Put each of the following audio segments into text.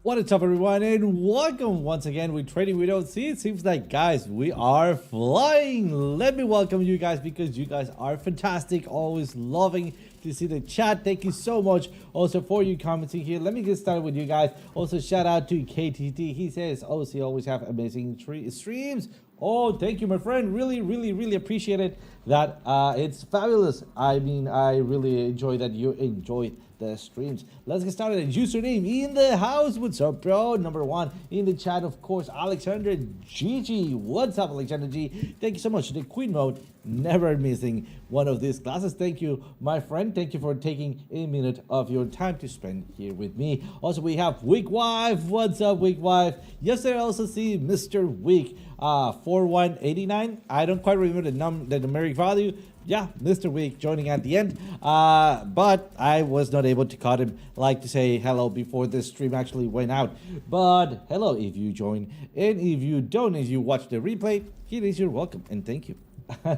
What is up, everyone, and welcome once again with Trading We Don't See. It seems like, guys, we are flying. Let me welcome you guys because you guys are fantastic. Always loving to see the chat. Thank you so much also for you commenting here. Let me get started with you guys. Also, shout out to KTT. He says, "Oh, so you always have amazing streams." Oh, thank you, my friend. Really appreciate it. That it's fabulous. I mean, I really enjoy that you enjoy the streams. Let's get started. Username in the house. What's up, bro? Number one in the chat, of course, Alexander GG. What's up, Alexander G? Thank you so much. The Queen Mode, never missing one of these classes. Thank you, my friend. Thank you for taking a minute of your time to spend here with me. Also, we have Week Wife. What's up, Week Wife? Yesterday, I also see Mr. Week. 4189. I don't quite remember the numeric value. Yeah, Mr. Week joining at the end. But I was not able to call him like to say hello before this stream actually went out. But hello if you join, and if you don't, if you watch the replay, here is your welcome and thank you.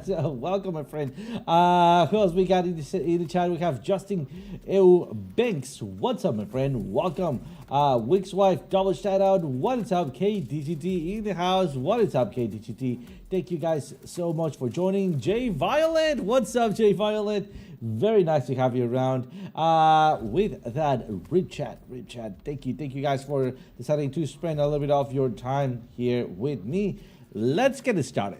So, welcome, my friend. Who else we got in the chat? We have Justin Banks. What's up, my friend? Welcome. Wick's wife, double shout out. What is up, KDGT in the house? What is up, KDGT? Thank you guys so much for joining. Jay Violet. What's up, Jay Violet? Very nice to have you around. With that, rip chat. Thank you guys for deciding to spend a little bit of your time here with me. Let's get it started.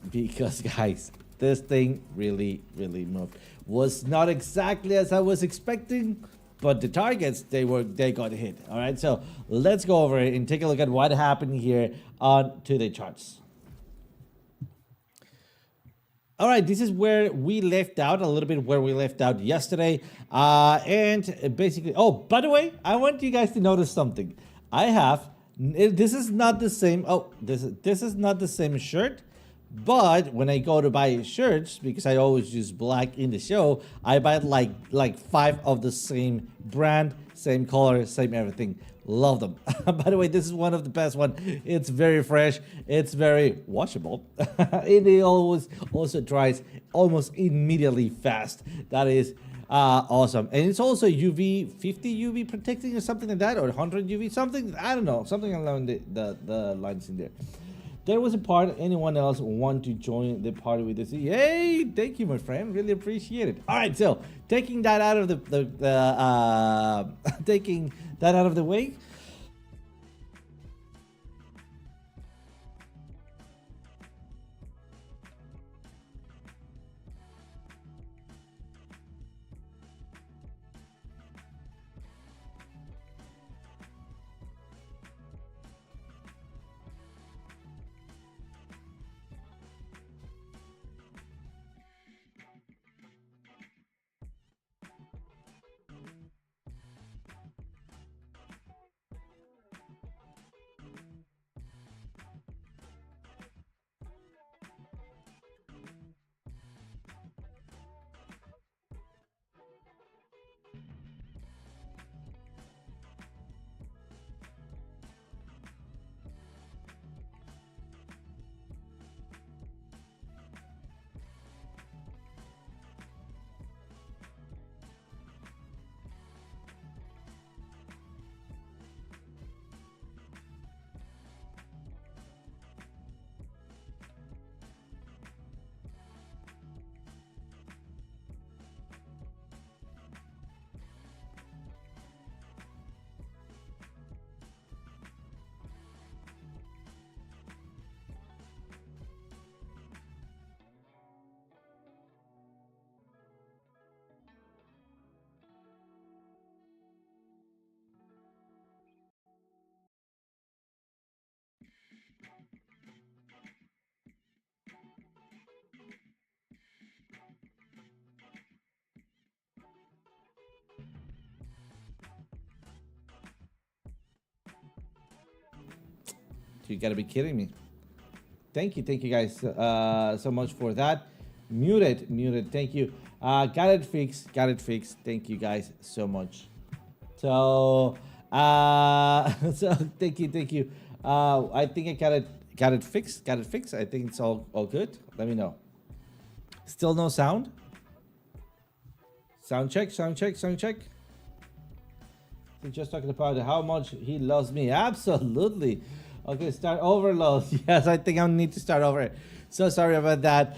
Because, guys, this thing really moved. Was not exactly as I was expecting, but the targets they got hit. All right, so let's go over it and take a look at what happened here on to the charts. All right, this is where we left out a little bit where we left out yesterday, and basically. Oh, by the way, I want you guys to notice something. I have this is not the same. Oh, this is not the same shirt. But when I go to buy shirts, because I always use black in the show, I buy like 5 of the same brand, same color, same everything. Love them. By the way, this is one of the best one. It's very fresh. It's very washable. It always also dries almost immediately fast. That is awesome. And it's also UV 50 UV protecting or something like that, or 100 UV something. I don't know, something along the lines in there. There was a part. Anyone else want to join the party with us? Yay! Thank you, my friend. Really appreciate it. All right, so taking that out of taking that out of the way. You gotta be kidding me. Thank you guys so much for that. Muted. Thank you. Got it fixed. Thank you guys so much. So so thank you. I think I got it fixed. I think it's all good. Let me know. Still no sound. Sound check. He's just talking about how much he loves me. Absolutely. Okay, start overload. Yes, I think I need to start over. So sorry about that.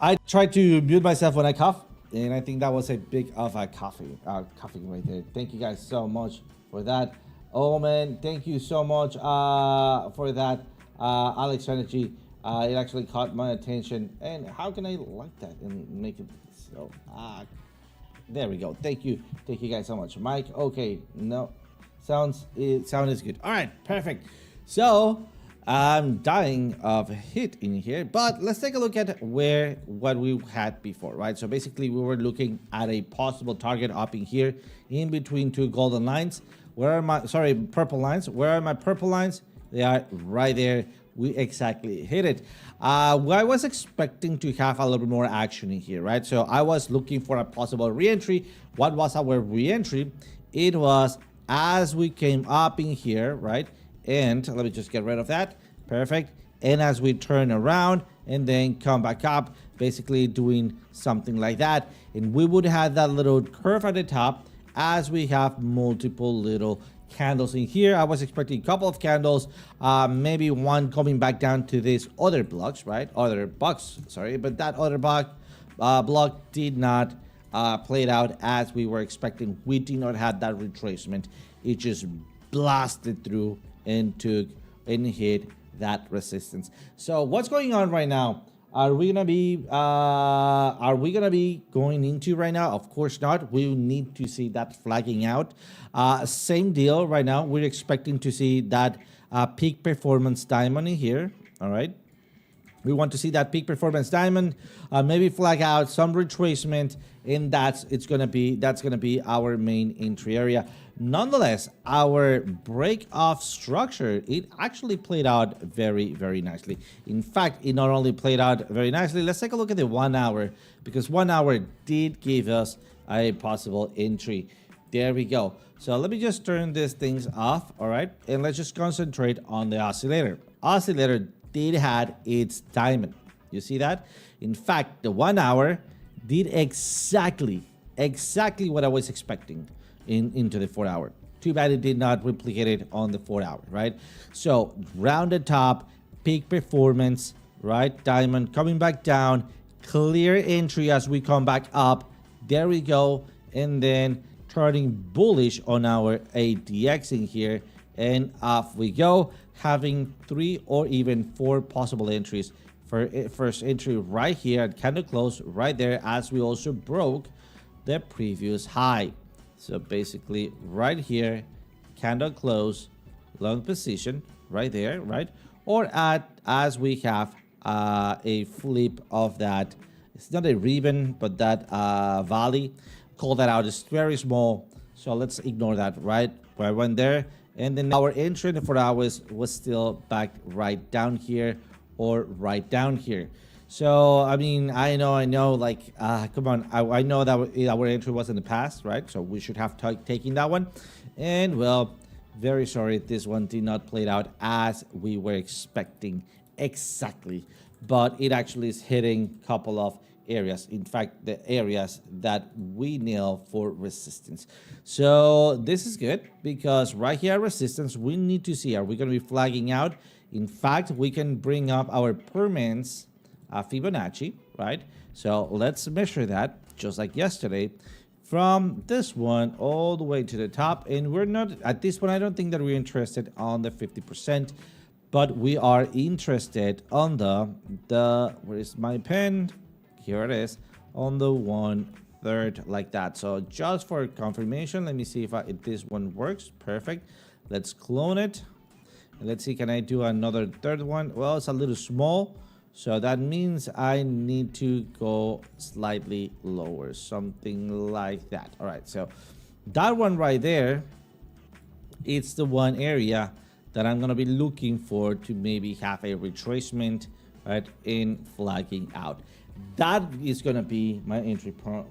I try to mute myself when I cough, and I think that was a big of a coughing right there. Thank you guys so much for that. Oh man, thank you so much for that, Alex Energy. It actually caught my attention, and how can I like that and make it so? There we go. Thank you guys so much. Mike, okay, no, sound is good. All right, perfect. So I'm dying of hit in here, but let's take a look at what we had before, right? So basically we were looking at a possible target up in here in between two golden lines. Where are my, sorry, purple lines? Where are my purple lines? They are right there. We exactly hit it. I was expecting to have a little bit more action in here, right? So I was looking for a possible re-entry. What was our re-entry? It was as we came up in here, right? And let me just get rid of that. Perfect. And as we turn around and then come back up, basically doing something like that. And we would have that little curve at the top as we have multiple little candles in here. I was expecting a couple of candles, maybe one coming back down to these other blocks, right? Other box, sorry, but that other block did not play it out as we were expecting. We did not have that retracement. It just blasted through and took and hit that resistance. So what's going on right now? Are we gonna be going into right now? Of course not. We need to see that flagging out. Same deal right now. We're expecting to see that peak performance diamond in here. All right. We want to see that peak performance diamond, maybe flag out some retracement, and that's gonna be our main entry area. Nonetheless, our break off structure, it actually played out very, very nicely. In fact, it not only played out very nicely, let's take a look at the 1 hour, because 1 hour did give us a possible entry. There we go. So let me just turn these things off, all right? And let's just concentrate on the oscillator. Oscillator did had its diamond. You see that? In fact, the 1 hour did exactly what I was expecting into the 4 hour. Too bad it did not replicate it on the 4 hour, right? So rounded top, peak performance, right? Diamond coming back down, clear entry as we come back up. There we go. And then turning bullish on our ADX in here, and off we go, having 3 or even 4 possible entries. For first entry right here at candle close right there, as we also broke the previous high. So basically right here, candle close, long position right there, right? Or as we have a flip of that, it's not a ribbon, but that valley, call that out, it's very small. So let's ignore that, right? Where I went there, and then our entry in the 4 hours was still back right down here or right down here. So I mean, I know, like, come on, I know that our entry was in the past, right? So we should have taken that one. And well, very sorry, this one did not play out as we were expecting exactly, but it actually is hitting a couple of areas, in fact the areas that we nail for resistance. So this is good, because right here resistance, we need to see, are we going to be flagging out? In fact, we can bring up our permanence Fibonacci, right? So let's measure that just like yesterday from this one all the way to the top. And we're not at this point, I don't think that we're interested on the 50%, but we are interested on the where is my pen? Here it is, on the 1/3 like that. So just for confirmation, let me see if this one works. Perfect. Let's clone it. And let's see, can I do another third one? Well, it's a little small, so that means I need to go slightly lower, something like that. All right, so that one right there, it's the one area that I'm gonna be looking for to maybe have a retracement, right, in flagging out. That is gonna be my entry point.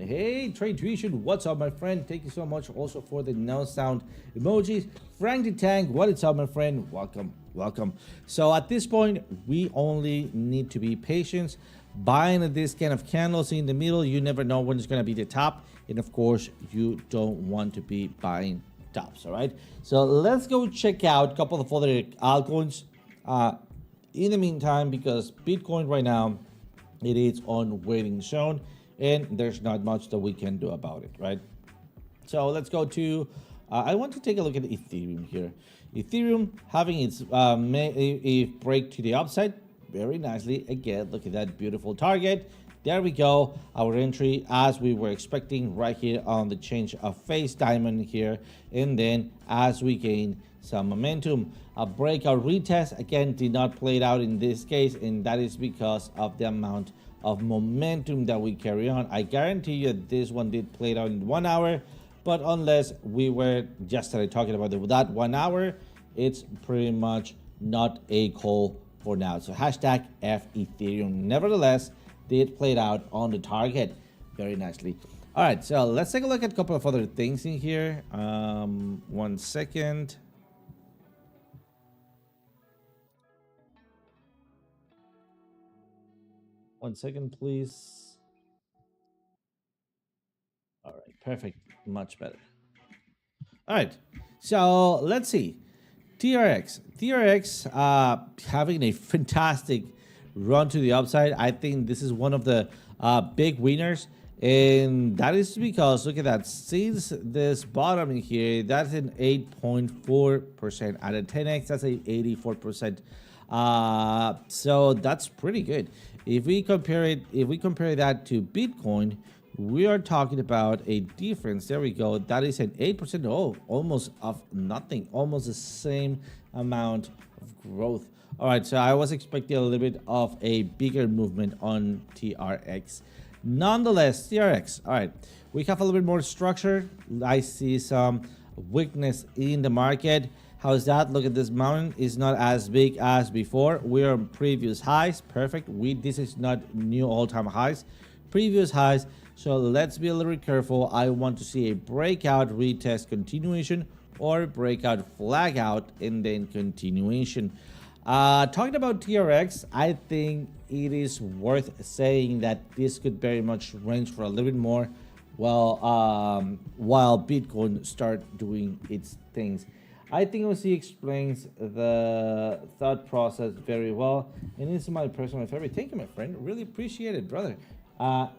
Hey, Trade Tuition, what's up, my friend? Thank you so much also for the no sound emojis. Frank the Tank, what is up, my friend? Welcome. So at this point, we only need to be patient. buying at this kind of candles in the middle, you never know when it's going to be the top. And of course, you don't want to be buying tops. All right. So let's go check out a couple of other altcoins in the meantime, because Bitcoin right now, it is on waiting zone and there's not much that we can do about it. Right. So let's go to, I want to take a look at Ethereum here. Ethereum having its a break to the upside very nicely. Again, look at that beautiful target. There we go. Our entry as we were expecting right here on the change of phase diamond here. And then as we gain some momentum, a breakout retest again did not play it out in this case. And that is because of the amount of momentum that we carry on. I guarantee you this one did play it out in 1 hour. But unless we were just talking about that 1 hour, it's pretty much not a call for now. So hashtag F Ethereum. Nevertheless, did play it out on the target very nicely. All right, so let's take a look at a couple of other things in here. 1 second. One second, please. All right, perfect. Much better. All right, so let's see. TRX having a fantastic run to the upside. I think this is one of the big winners, and that is because look at that. Since this bottom in here, that's an 8.4%. At a 10x, that's a 84%. So that's pretty good. If we compare that to Bitcoin, we are talking about a difference. There we go. That is an 8%. Oh, almost of nothing. Almost the same amount of growth. All right, so I was expecting a little bit of a bigger movement on TRX. Nonetheless, TRX. All right, we have a little bit more structure. I see some weakness in the market. How's that? Look at this mountain. It's not as big as before. We're on previous highs. Perfect. This is not new all-time highs. Previous highs. So let's be a little bit careful. I want to see a breakout, retest, continuation, or breakout, flag out, and then continuation. Talking about TRX, I think it is worth saying that this could very much range for a little bit more while Bitcoin start doing its things. I think OC explains the thought process very well, and it's my personal favorite. Thank you, my friend. Really appreciate it, brother.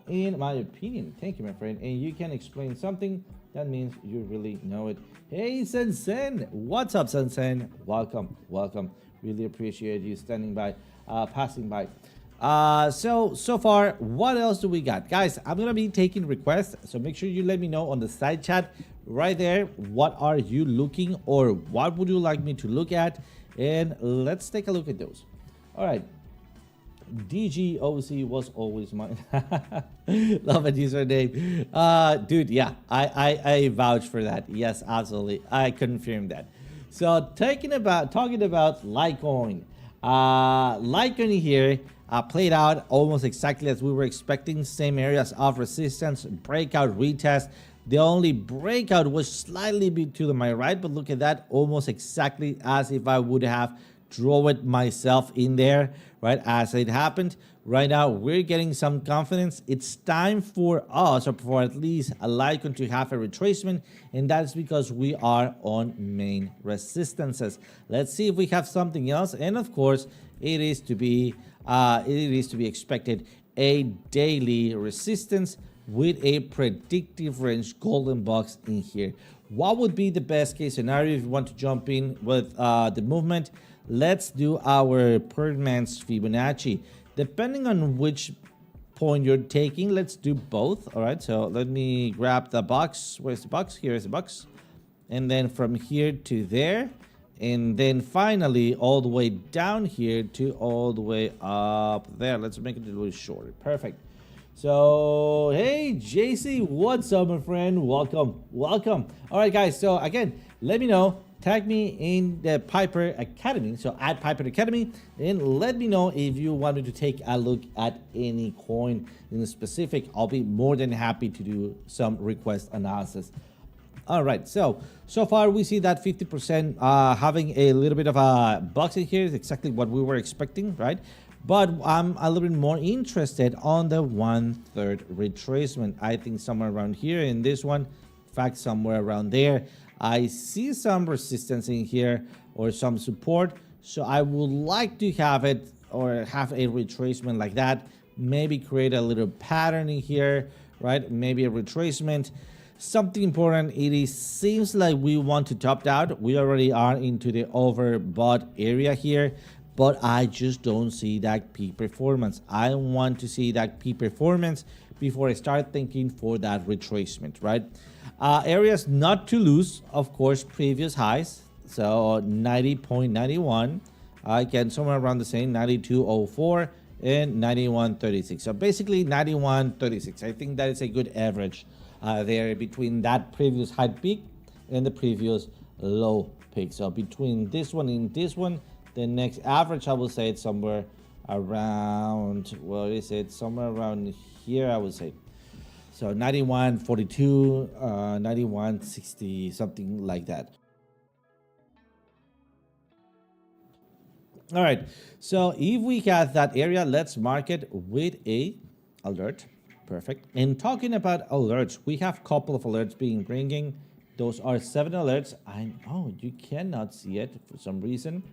In my opinion, thank you, my friend. And you can explain something, that means you really know it. Hey, Sensen, what's up, Sensen? Welcome, welcome. Really appreciate you standing by, passing by. So far, what else do we got? Guys, I'm gonna be taking requests, so make sure you let me know on the side chat right there. What are you looking, or what would you like me to look at? And let's take a look at those. All right. DGOC was always mine. Love it, username. Dude, yeah, I vouch for that. Yes, absolutely. I confirm that. So talking about Litecoin. Litecoin here played out almost exactly as we were expecting. Same areas of resistance, breakout, retest. The only breakout was slightly bit to my right, but look at that, almost exactly as if I would have draw it myself in there, right, as it happened. Right now, we're getting some confidence. It's time for us, or for at least a Litecoin, to have a retracement, and that's because we are on main resistances. Let's see if we have something else, and of course, it is to be expected a daily resistance with a predictive range golden box in here. What would be the best case scenario if you want to jump in with the movement? Let's do our Perlman's Fibonacci. Depending on which point you're taking, let's do both. All right, so let me grab the box. Where's the box? Here is the box. And then from here to there. And then finally, all the way down here to all the way up there. Let's make it a little shorter. Perfect. So, hey, JC, what's up, my friend? Welcome, welcome. All right, guys, so again, let me know. Tag me in the Piper Academy, so at Piper Academy, and let me know if you want me to take a look at any coin in specific. I'll be more than happy to do some request analysis. All right, so far we see that 50% having a little bit of a box in here is exactly what we were expecting, right? But I'm a little bit more interested on the 1/3 retracement. I think somewhere around here in this one, in fact, somewhere around there, I see some resistance in here or some support. So I would like to have it or have a retracement like that. Maybe create a little pattern in here, right? Maybe a retracement. Something important, seems like we want to top out. We already are into the overbought area here, but I just don't see that peak performance. I want to see that peak performance before I start thinking for that retracement, right? Areas not to lose, of course, previous highs. So 90.91, again, somewhere around the same, 92.04 and 91.36. So basically 91.36. I think that is a good average there between that previous high peak and the previous low peak. So between this one and this one, the next average, I would say it's somewhere around, what is it? Somewhere around here, I would say. So 91.42, 91.60, something like that. All right, so if we got that area, let's mark it with a alert. Perfect. And talking about alerts, we have a couple of alerts being ringing. Those are 7 alerts. You cannot see it for some reason.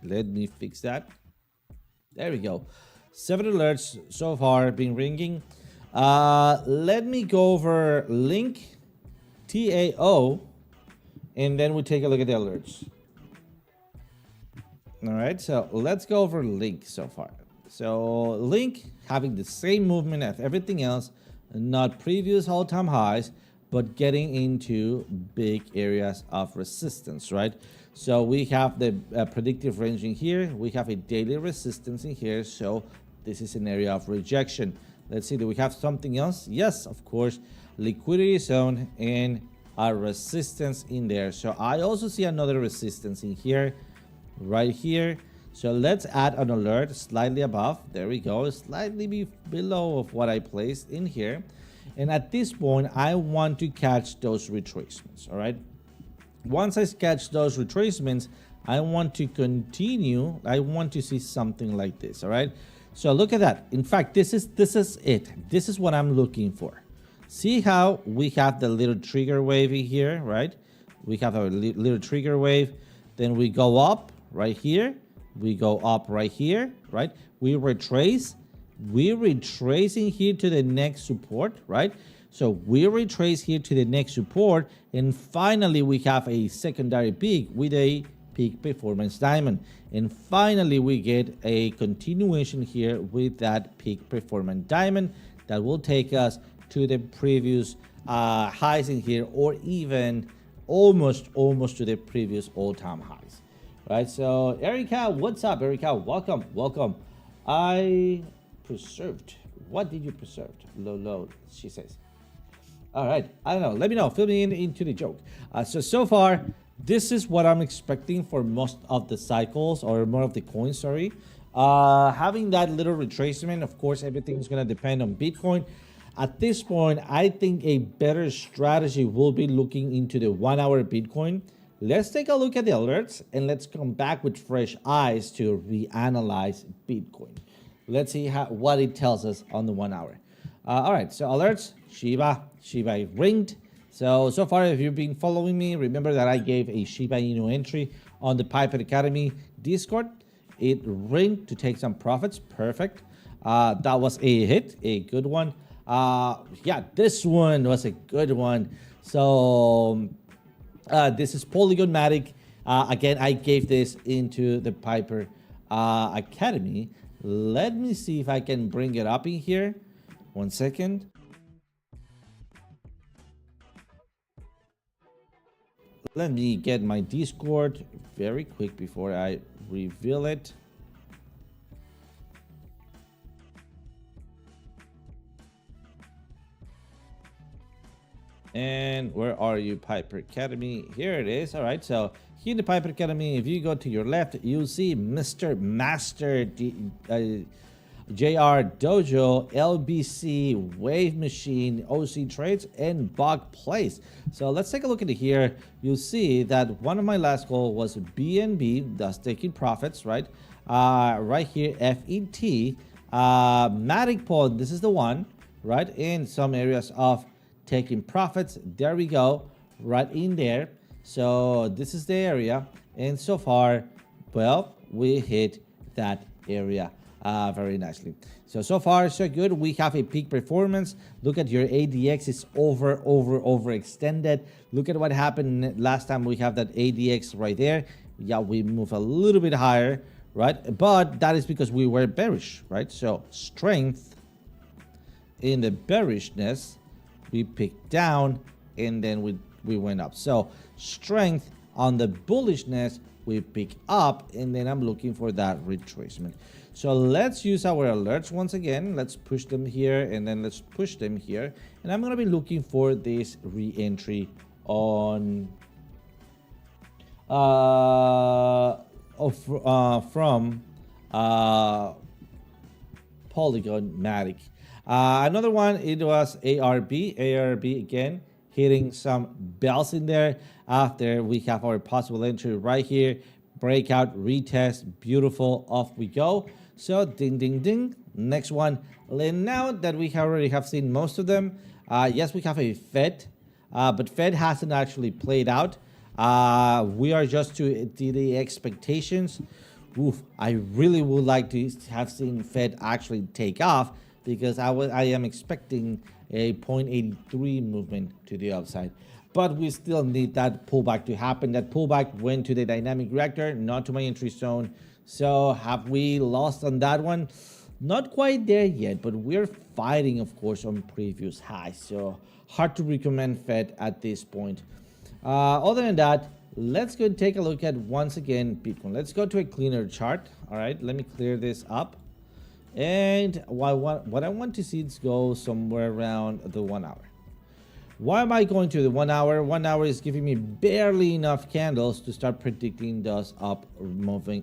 Let me fix that. There we go. 7 alerts so far being ringing. Let me go over link TAO, and then we take a look at the alerts. All right, so let's go over link so far. So link having the same movement as everything else, not previous all-time highs, but getting into big areas of resistance, right? So we have the predictive range in here. We have a daily resistance in here. So this is an area of rejection. Let's see, do we have something else? Yes, of course, liquidity zone and a resistance in there. So I also see another resistance in here, right here. So let's add an alert slightly above. There we go, slightly below of what I placed in here. And at this point, I want to catch those retracements, all right? Once I catch those retracements, I want to continue. I want to see something like this, all right? So look at that. In fact, this is it. This is what I'm looking for. See how we have the little trigger wave here, right? We have a little trigger wave. Then we go up right here. We go up right here, right? We retrace. We're retracing here to the next support, right? So we retrace here to the next support. And finally, we have a secondary peak with a peak performance diamond. And finally, we get a continuation here with that peak performance diamond that will take us to the previous highs in here, or even almost to the previous all-time highs. Right, so Erica, what's up, Erica? Welcome. I preserved. What did you preserve? Low, she says. All right, I don't know. Let me know. Fill me into the joke. So far, this is what I'm expecting for most of the cycles, or more of the coins, sorry. Having that little retracement, of course, everything's going to depend on Bitcoin. At this point, I think a better strategy will be looking into the 1-hour Bitcoin. Let's take a look at the alerts, and let's come back with fresh eyes to reanalyze Bitcoin. Let's see what it tells us on the 1 hour. All right, so alerts, Shiba ringed. So far, if you've been following me, remember that I gave a Shiba Inu entry on the Piper Academy Discord. It ringed to take some profits. Perfect. That was a hit, a good one. Yeah, this one was a good one. So this is Polygonmatic. Again, I gave this into the Piper Academy. Let me see if I can bring it up in here. 1 second. Let me get my Discord very quick before I reveal it. And where are you, Piper Academy? Here it is. All right, so here in the Piper Academy, if you go to your left, you'll see Mr. Master JR Dojo, LBC, Wave Machine, OC Trades, and Bug Place. So let's take a look at it here. You'll see that one of my last goal was BNB, thus taking profits, right? right here, FET, Matic Pod, this is the one, right? In some areas of taking profits. There we go, right in there. So this is the area. And so far, well, we hit that area very nicely. So far, so good. We have a peak performance. Look at your ADX is overextended. Look at what happened last time we have that ADX right there. Yeah, we move a little bit higher, right? But that is because we were bearish, right? So strength in the bearishness, we picked down and then we went up. So strength on the bullishness, we pick up, and then I'm looking for that retracement. So let's use our alerts once again. Let's push them here, and then let's push them here. And I'm going to be looking for this re-entry on from Polygon Matic. Another one, it was ARB again, hitting some bells in there. After we have our possible entry right here, breakout, retest, beautiful, off we go. So ding ding ding, next one. And now that we already have seen most of them, yes, we have a Fed, but Fed hasn't actually played out. We are just to the expectations. Oof, I really would like to have seen Fed actually take off, because I am expecting a 0.83 movement to the upside. But we still need that pullback to happen. That pullback went to the dynamic reactor, not to my entry zone. So have we lost on that one? Not quite there yet, but we're fighting, of course, on previous highs. So hard to recommend Fed at this point. Other than that, let's go and take a look at, once again, Bitcoin. Let's go to a cleaner chart. All right, let me clear this up. And what I want to see is go somewhere around the 1 hour. Why am I going to the 1 hour? 1 hour is giving me barely enough candles to start predicting those up-ranging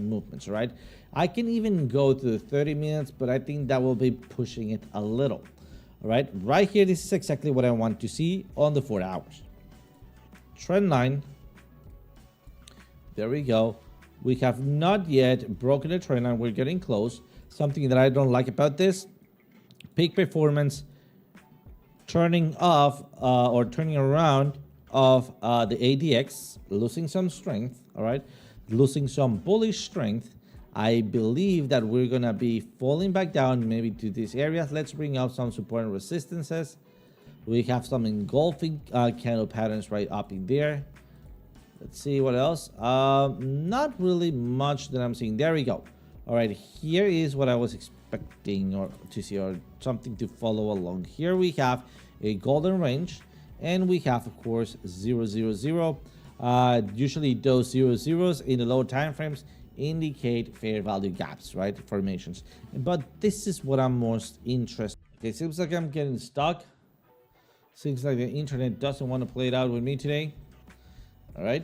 movements, right? I can even go to the 30 minutes, but I think that will be pushing it a little. All right, right here, this is exactly what I want to see on the 4 hours. Trend line. There we go. We have not yet broken the trend line. We're getting close. Something that I don't like about this, peak performance turning off or turning around of the ADX, losing some strength, all right, losing some bullish strength. I believe that we're gonna be falling back down maybe to these areas. Let's bring out some support and resistances. We have some engulfing candle patterns right up in there. Let's see what else. Not really much that I'm seeing. There we go. All right, here is what I was expecting or to see, or something to follow along. Here we have a golden range, and we have, of course, 0, 0, 0. Usually those 0, 0s in the lower time frames indicate fair value gaps, right? Formations. But this is what I'm most interested in. It seems like I'm getting stuck. Seems like the internet doesn't want to play it out with me today. All right.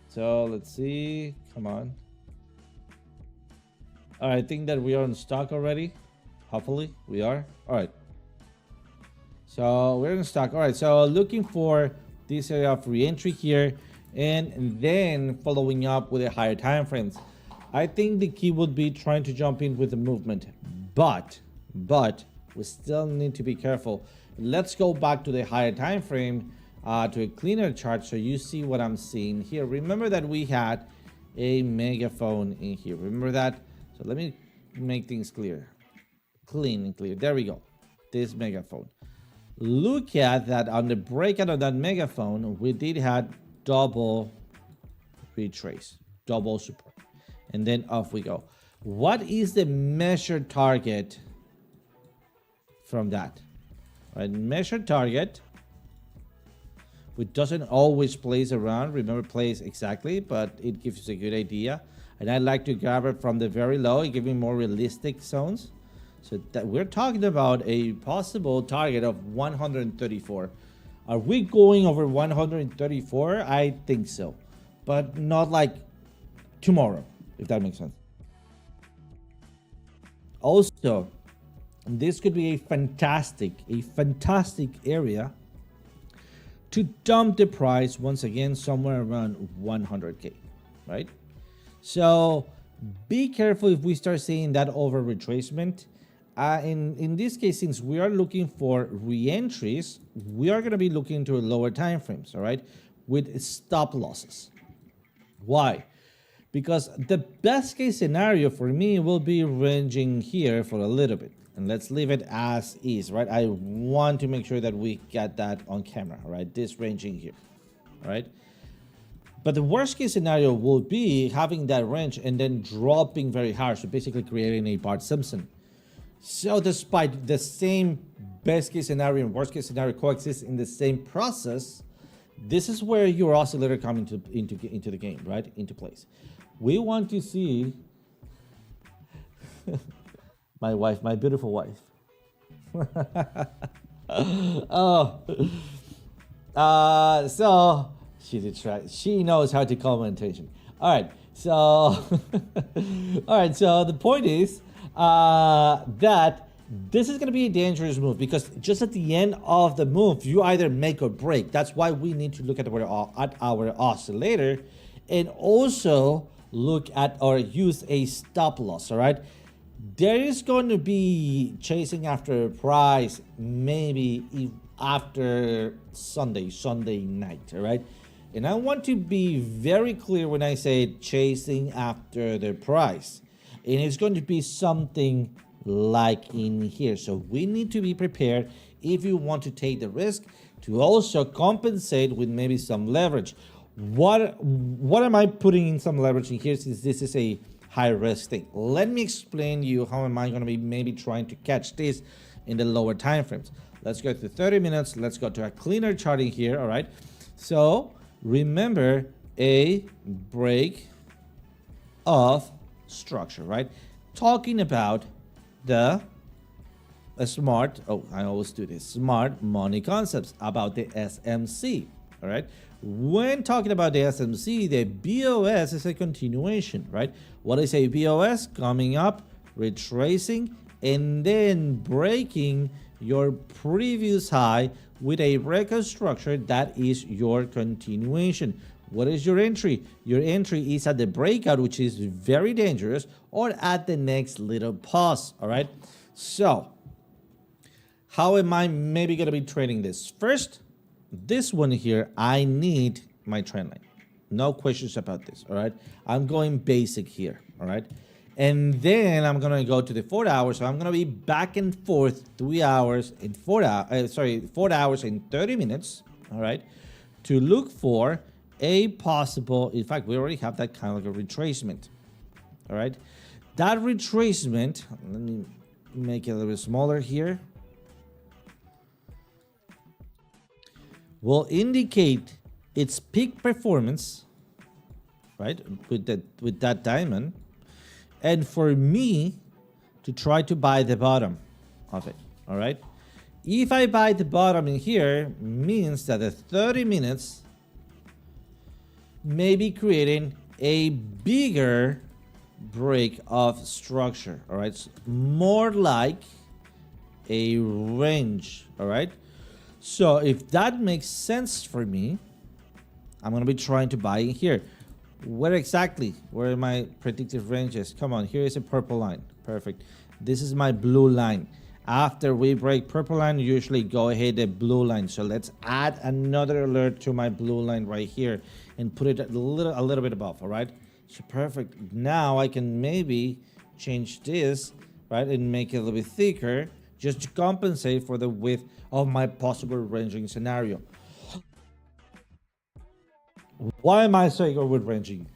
So let's see. Come on. All right, I think that we are in stock already. Hopefully we are. All right. So we're in stock. All right. So looking for this area of re-entry here, and then following up with a higher time frames. I think the key would be trying to jump in with the movement, but we still need to be careful. Let's go back to the higher time frame, to a cleaner chart, so you see what I'm seeing here. Remember that we had a megaphone in here. Remember that? So let me make things clear. Clean and clear. There we go. This megaphone. Look at that. On the breakout of that megaphone, we did have double retrace, double support, and then off we go. What is the measured target from that? Right, measured target, which doesn't always place around. Remember, plays exactly, but it gives you a good idea. And I like to grab it from the very low and give me more realistic zones. So that we're talking about a possible target of 134. Are we going over 134? I think so, but not like tomorrow, if that makes sense. Also, this could be a fantastic area to dump the price once again somewhere around 100K. right? So be careful if we start seeing that over retracement. In this case, since we are looking for re-entries, we are going to be looking into lower time frames, all right, with stop losses. Why? Because the best case scenario for me will be ranging here for a little bit. And let's leave it as is, right? I want to make sure that we get that on camera, right? This ranging here, right? But the worst case scenario will be having that range and then dropping very hard. So basically creating a Bart Simpson. So despite the same best case scenario and worst case scenario coexist in the same process, this is where your oscillator comes into the game, right? Into place. We want to see my wife, my beautiful wife. Oh, so she did try. She knows how to call my attention. All right, so all right. So the point is that this is going to be a dangerous move because just at the end of the move, you either make or break. That's why we need to look at our oscillator, and also look at or use a stop loss. All right. There is going to be chasing after a price, maybe after Sunday night, all right? And I want to be very clear when I say chasing after the price. And it's going to be something like in here. So we need to be prepared if you want to take the risk to also compensate with maybe some leverage. What am I putting in some leverage in here since this is a high risk thing? Let me explain to you how am I going to be maybe trying to catch this in the lower time frames. Let's go to 30 minutes. Let's go to a cleaner chart in here. All right. So remember a break of structure, right? Talking about the smart, I always do this, smart money concepts about the SMC. All right. When talking about the SMC, the BOS is a continuation, right? What is a BOS? Coming up, retracing, and then breaking your previous high with a record structure that is your continuation. What is your entry? Your entry is at the breakout, which is very dangerous, or at the next little pause, all right? So, how am I maybe going to be trading this? First, this one here, I need my trend line. No questions about this, all right? I'm going basic here, all right? And then I'm going to go to the 4 hours. So I'm going to be back and forth 3 hours and 4 hours and 30 minutes, all right? To look for a possible, in fact, we already have that kind of like a retracement, all right? That retracement, let me make it a little bit smaller here, will indicate its peak performance, right, with that diamond, and for me to try to buy the bottom of it, all right? If I buy the bottom in here, means that the 30 minutes may be creating a bigger break of structure, all right? So more like a range, all right? So if that makes sense for me, I'm going to be trying to buy in here. Where exactly? Where are my predictive ranges? Come on, here is a purple line. Perfect. This is my blue line. After we break purple line, usually go ahead the blue line. So let's add another alert to my blue line right here and put it a little bit above, all right? So perfect. Now I can maybe change this, right, and make it a little bit thicker just to compensate for the width of my possible ranging scenario. Why am I saying with ranging?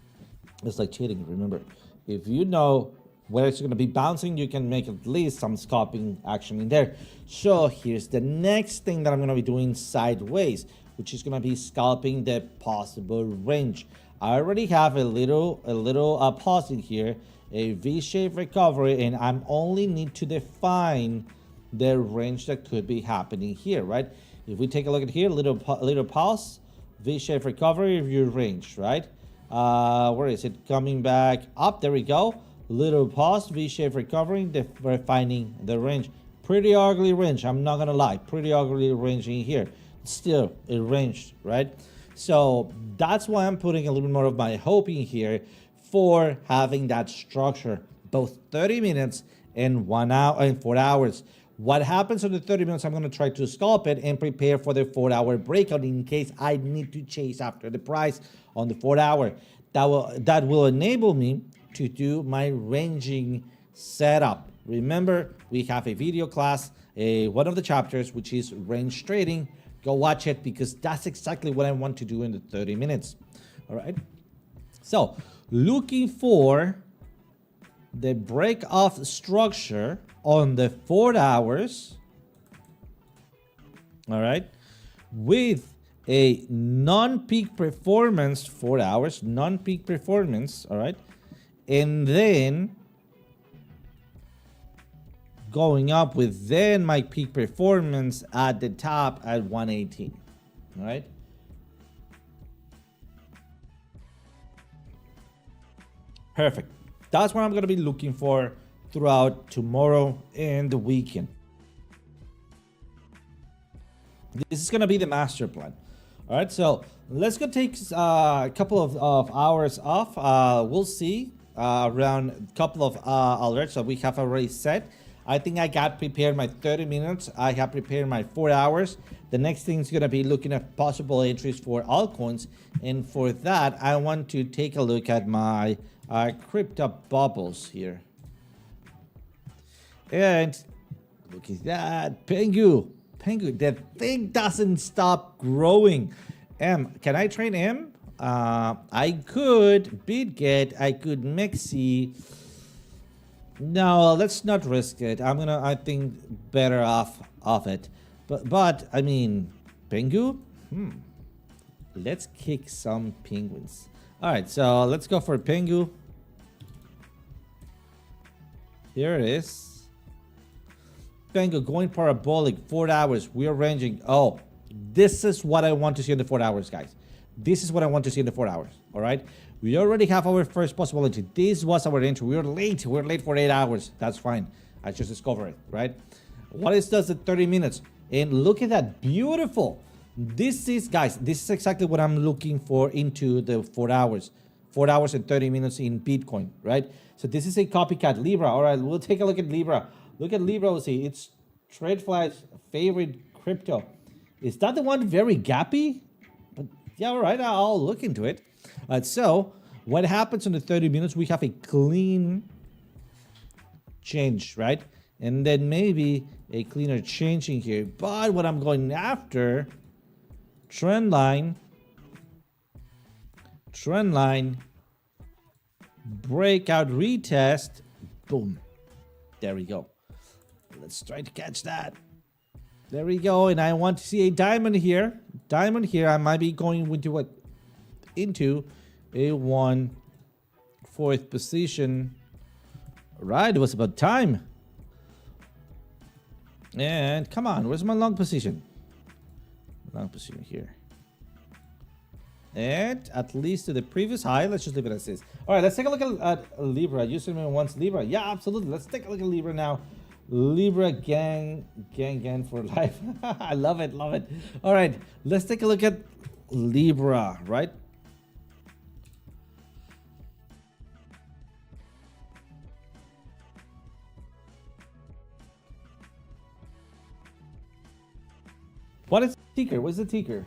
It's like cheating, remember. If you know where it's going to be bouncing, you can make at least some scalping action in there. So here's the next thing that I'm going to be doing sideways, which is going to be scalping the possible range. I already have a little pause in here, a V-shaped recovery, and I'm only need to define the range that could be happening here, right? If we take a look at here, little pause, V-shaped recovery of your range, right? Where is it? Coming back up, there we go. Little pause, V-shaped recovery, defining the range. Pretty ugly range, I'm not gonna lie. Pretty ugly range in here. Still, it ranged, right? So that's why I'm putting a little bit more of my hope in here for having that structure, both 30 minutes and 1 hour and 4 hours. What happens on the 30 minutes, I'm going to try to scalp it and prepare for the 4-hour breakout in case I need to chase after the price on the 4-hour. That will enable me to do my ranging setup. Remember, we have a video class, one of the chapters, which is range trading. Go watch it because that's exactly what I want to do in the 30 minutes. All right. So looking for the break off structure on the 4 hours. All right. With a non-peak performance, 4 hours, non-peak performance. All right. And then going up with then my peak performance at the top at 118. All right. Perfect. That's what I'm going to be looking for throughout tomorrow and the weekend. This is going to be the master plan. All right. So let's go take a couple of hours off. We'll see around a couple of alerts that we have already set. I think I got prepared my 30 minutes. I have prepared my 4 hours. The next thing is going to be looking at possible entries for altcoins. And for that, I want to take a look at my crypto bubbles here. And look at that. Pengu. The thing doesn't stop growing. M. Can I trade M? I could BitGet. I could Mexi. No, let's not risk it. I think better off it. But I mean, Pengu? Let's kick some penguins. All right, so let's go for Pengu. Here it is. Pengu going parabolic, 4 hours. We are ranging. Oh, this is what I want to see in the 4 hours, guys. This is what I want to see in the 4 hours. All right. We already have our first possibility. This was our entry. We were late. We're late for 8 hours. That's fine. I just discovered it, right? What is does at 30 minutes? And look at that. Beautiful. This is, guys, this is exactly what I'm looking for into the 4 hours. 4 hours and 30 minutes in Bitcoin, right? So this is a copycat. Libra. All right, we'll take a look at Libra. Look at Libra. We'll see. It's TradeFly's favorite crypto. Is that the one very gappy? But yeah, all right. I'll look into it. So what happens in the 30 minutes? We have a clean change, right? And then maybe a cleaner changing here. But what I'm going after, trend line, breakout retest, boom. There we go. Let's try to catch that. There we go. And I want to see a diamond here. Diamond here. I might be going into what? Into a 1/4 position. Right, it was about time. And come on, where's my long position? Long position here. And at least to the previous high. Let's just leave it as is. All right, let's take a look at Libra. Username wants Libra. Yeah, absolutely. Let's take a look at Libra now. Libra gang for life. I love it. All right, let's take a look at Libra, right? What is the ticker? What's the ticker?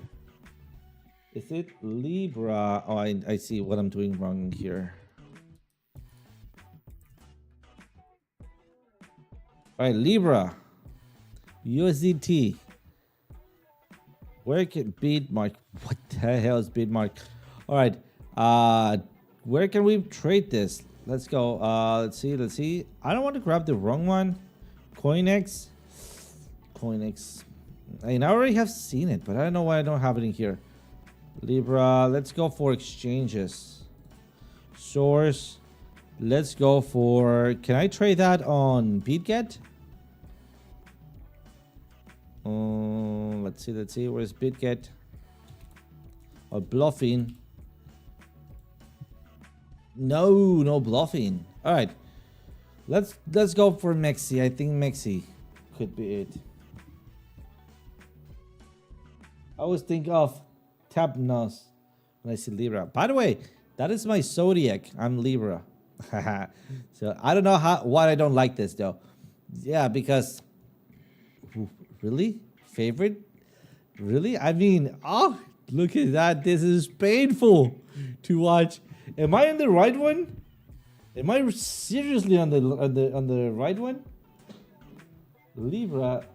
Is it Libra? Oh, I see what I'm doing wrong here. All right, Libra. USDT. Where can Bitmark? What the hell is Bitmark? All right. Where can we trade this? Let's go. Let's see. I don't want to grab the wrong one. Coinex. I already have seen it, but I don't know why I don't have it in here. Libra. Let's go for exchanges. Source. Let's go for. Can I trade that on BitGet? Let's see. Where's BitGet? Or bluffing? No bluffing. All right. Let's go for Mexi. I think Mexi could be it. I always think of tap nose when I see Libra. By the way, that is my zodiac. I'm Libra. So I don't know why I don't like this though. Yeah, because really favorite. Really? I mean, oh, look at that. This is painful to watch. Am I on the right one? Am I seriously on the right one? Libra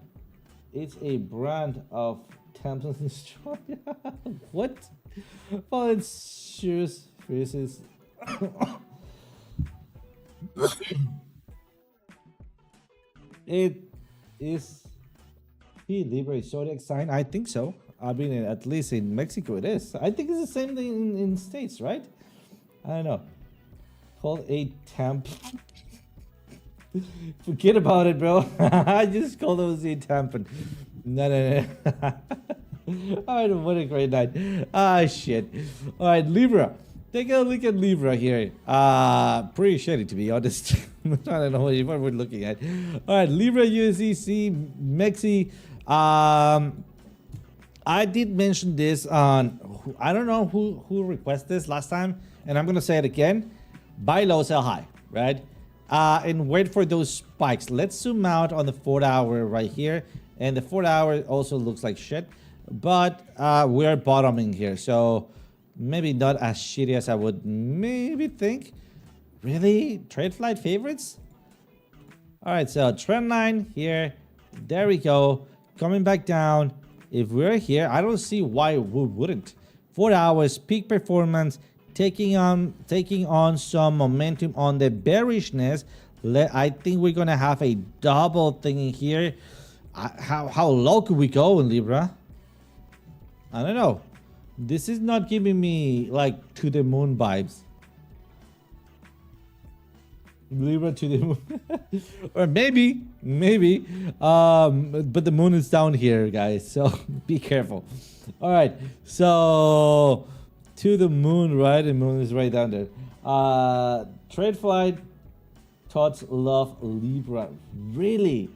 is a brand of tampons in Australia. What? Well, it's shoes, faces. It is Libra a zodiac sign? I think so. I mean, at least in Mexico it is. I think it's the same thing in States, right? I don't know. Called a temp. Forget about it, bro. I just called it a tampon. No. Alright, what a great night. Ah, shit. Alright, Libra. Take a look at Libra here. Pretty shitty, to be honest. I don't know what we're looking at. Alright, Libra, USDC, Mexi. I did mention this on, I don't know who requested this last time, and I'm gonna say it again. Buy low, sell high, right? And wait for those spikes. Let's zoom out on the 4 hour right here, and the 4 hour also looks like shit, but we're bottoming here, so maybe not as shitty as I would maybe think. Really? Trade flight favorites? All right, so trend line here. There we go. Coming back down. If we're here, I don't see why we wouldn't. 4 hours, peak performance, taking on some momentum on the bearishness. I think we're gonna have a double thing in here. How low could we go in Libra? I don't know. This is not giving me like to the moon vibes. Libra to the moon. Or maybe, but the moon is down here, guys, so be careful. All right, so to the moon, right? The moon is right down there. Trade flight, thoughts, love, Libra. Really?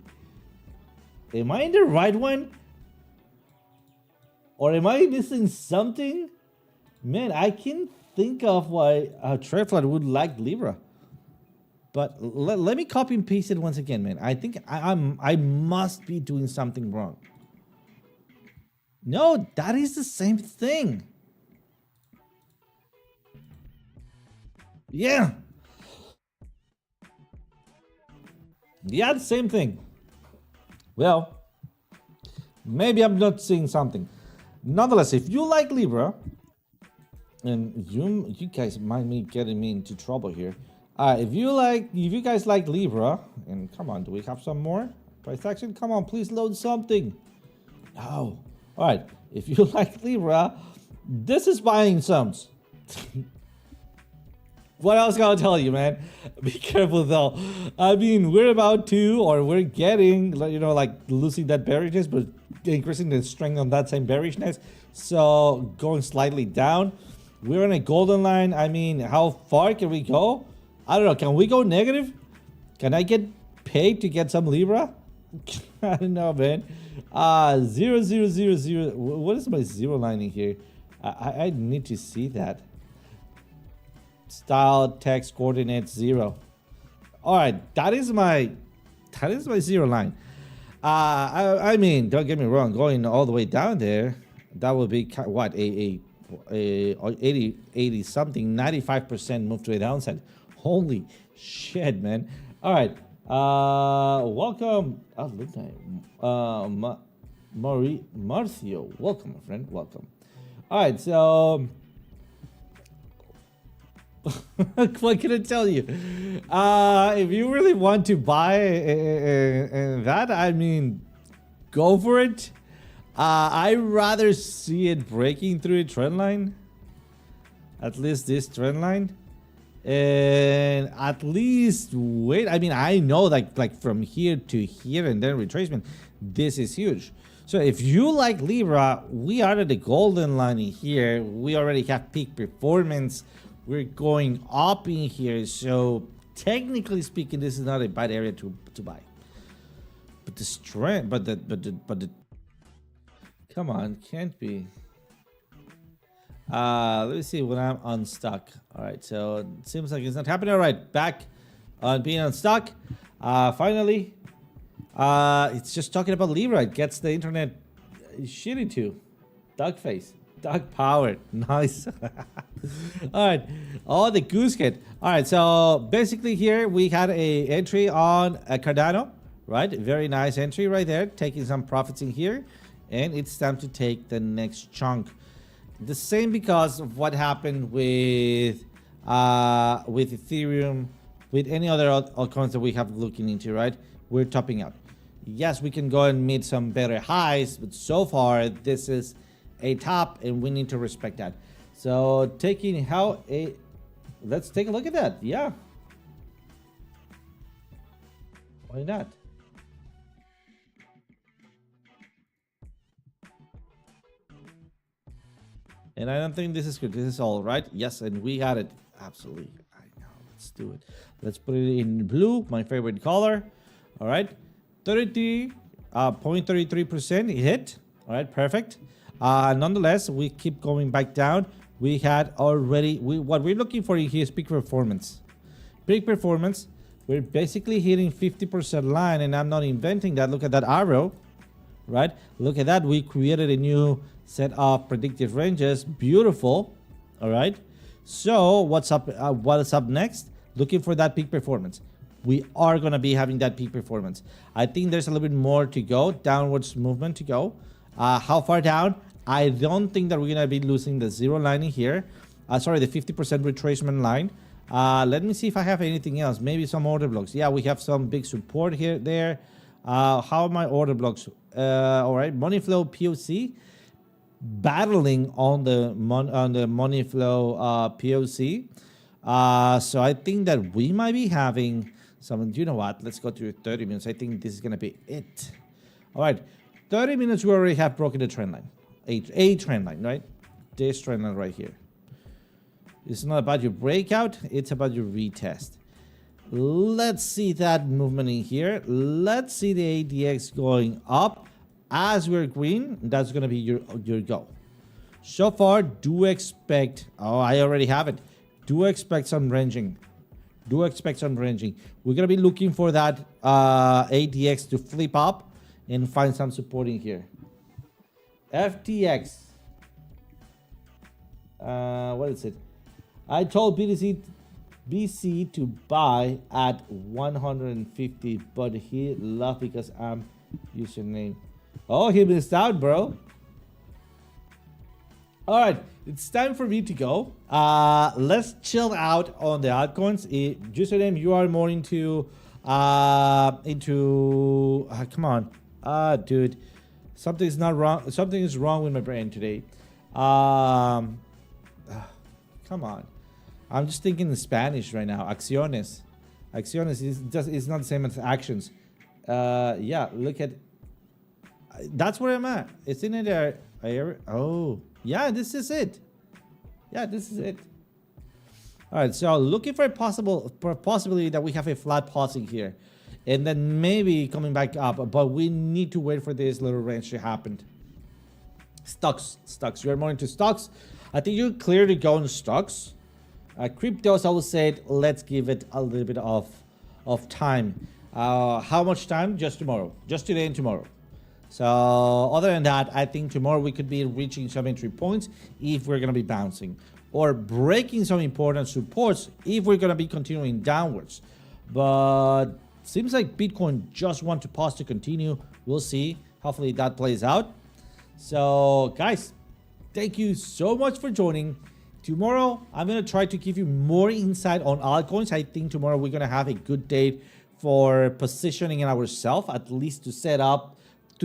Am I in the right one? Or am I missing something? Man, I can't think of why trade flight would like Libra. But let me copy and paste it once again, man. I think I must be doing something wrong. No, that is the same thing. Yeah. Yeah, the same thing. Well, maybe I'm not seeing something. Nonetheless, if you like Libra, and you guys might be getting me into trouble here. If you guys like Libra, and come on, do we have some more price action? Come on, please load something. No. All right, if you like Libra, this is buying sums. What else can I tell you, man? Be careful though. I mean, we're about to, or we're getting, you know, like losing that bearishness, but increasing the strength on that same bearishness. So going slightly down. We're on a golden line. I mean, how far can we go? I don't know. Can we go negative? Can I get paid to get some Libra? I don't know, man. 0, 0, 0, 0. What is my zero line in here? I need to see that. Style, text, coordinates, 0. All right, that is my zero line. I mean, don't get me wrong. Going all the way down there, that would be what a 80 something 95% move to a downside. Holy shit, man. All right. Welcome. Marcio. Welcome, my friend. Welcome. All right. So, what can I tell you? If you really want to buy that, I mean, go for it. I'd rather see it breaking through a trend line. At least this trend line. And at least wait. I mean, I know like from here to here and then retracement, this is huge. So if you like Libra, we are at the golden line in here. We already have peak performance. We're going up in here. So technically speaking, this is not a bad area to buy. But the strength, but the come on, can't be. Let me see when I'm unstuck. All right, so it seems like it's not happening. All right, back on being unstuck. Finally, it's just talking about Libra. It gets the internet shitty too. Duck face. Duck powered. Nice. All right. Oh, the goose kid. All right. So basically here we had a entry on a Cardano, right? Very nice entry right there. Taking some profits in here. And it's time to take the next chunk. The same because of what happened with Ethereum, with any other altcoins that we have looking into, right? We're topping out. Yes, we can go and meet some better highs, but so far this is a top and we need to respect that. So taking how a, let's take a look at that. Yeah. Why not? And I don't think this is good. This is all right. Yes, and we got it. Absolutely. I know. Let's do it. Let's put it in blue, my favorite color. All right. 0.33% hit. All right, perfect. Nonetheless, we keep going back down. We had already, what we're looking for here is peak performance. Peak performance. We're basically hitting 50% line, and I'm not inventing that. Look at that arrow, right? Look at that. We created a new set of predictive ranges. Beautiful. All right. So what's up? What is up next? Looking for that peak performance. We are going to be having that peak performance. I think there's a little bit more to go, downwards movement to go. How far down? I don't think that we're going to be losing the zero line in here. Sorry, the 50% retracement line. Let me see if I have anything else. Maybe some order blocks. Yeah, we have some big support here, there. How are my order blocks? All right, money flow POC. Battling on the money flow POC. So I think that we might be having some, you know what? Let's go to 30 minutes. I think this is going to be it. All right. 30 minutes, we already have broken the trend line. A trend line, right? This trend line right here. It's not about your breakout. It's about your retest. Let's see that movement in here. Let's see the ADX going up. As we're green, that's going to be your go. So far, do expect... Oh, I already have it. Do expect some ranging. Do expect some ranging. We're going to be looking for that ADX to flip up and find some support in here. FTX. What is it? I told BC to buy at 150, but he left because I'm username. Oh, he missed out, bro. All right, it's time for me to go. Let's chill out on the altcoins. Username, you are more into come on, dude. Something is not wrong. Something is wrong with my brain today. Come on. I'm just thinking in Spanish right now. Acciones. Acciones is not the same as actions. Yeah, look at. That's where I'm at. It's in there. Oh, yeah, this is it. Yeah, this is it. All right, so looking for a possibility that we have a flat pausing here. And then maybe coming back up. But we need to wait for this little range to happen. Stocks. You're more into stocks. I think you're clear to go in stocks. Cryptos, I would say, let's give it a little bit of time. How much time? Just tomorrow. Just today and tomorrow. So other than that, I think tomorrow we could be reaching some entry points if we're going to be bouncing, or breaking some important supports if we're going to be continuing downwards. But seems like Bitcoin just want to pause to continue. We'll see. Hopefully that plays out. So guys, thank you so much for joining. Tomorrow, I'm going to try to give you more insight on altcoins. I think tomorrow we're going to have a good day for positioning ourselves, at least to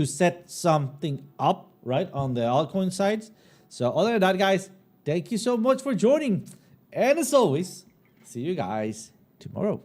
set something up, right, on the altcoin side. So other than that, guys, thank you so much for joining. And as always, see you guys tomorrow.